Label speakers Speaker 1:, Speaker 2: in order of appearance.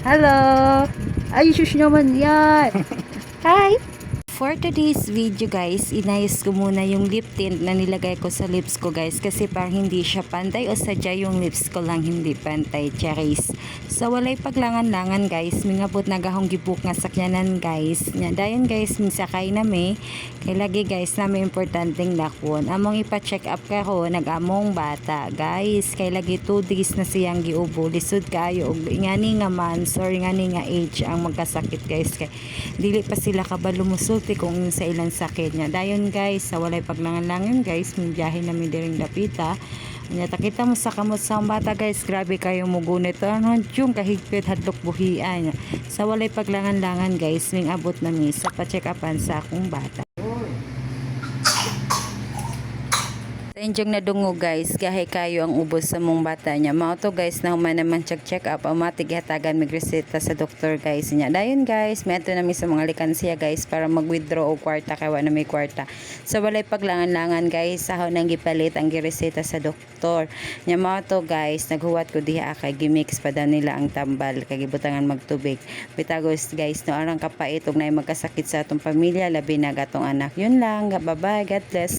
Speaker 1: Hello! Ay, shush naman yan! Hi! For today's video guys, inayos ko muna yung lip tint na nilagay ko sa lips ko guys kasi parang hindi siya pantay o sadya yung lips ko lang hindi pantay, cherries. So walay paglangan-langan guys, mingabot nagahong gibuk nga sakyanan guys. Nya dayon guys, misakay na me. Kay lagi guys na may importanteng lakon. Among ipa-check up ko nagamong bata guys. Kay lagi 2 days na siyang giubo. Lisod kayo og ingani nga months or ingani nga age ang magkasakit guys. Kay dili pa sila kabalo musulti kung sa ilang sakit niya. Dayon guys, sa walay paglangan-langan guys, may biyahe na mi diring dapita. Nya takita mo sa kamot sa bata guys, grabe kayo mugunit. Ano yung kahigpit hadlok buhian. Sa walay paglangan-langan guys, ming abot na mi sa pa-check upan sa akong bata. Enjong na dungo guys, gahay kayo ang ubos sa mong bata niya. Mao to guys na human naman check up, automatic hatagan magreseta sa doktor guys niya. Dayon guys, may ato nami sa mga likansiya guys para mag-withdraw og kwarta kay wa na may kwarta. Sa walay paglangan-langan guys, sahaw nang gipalit ang gireseta sa doktor. Nya mao to guys, naghuwat ko diha kay gimix pa daw nila ang tambal kay gibutangan magtubig. Bitagos guys, no arang kapait og nay magkasakit sa atong pamilya labi na gatong anak. Yun lang, bye bye, God bless.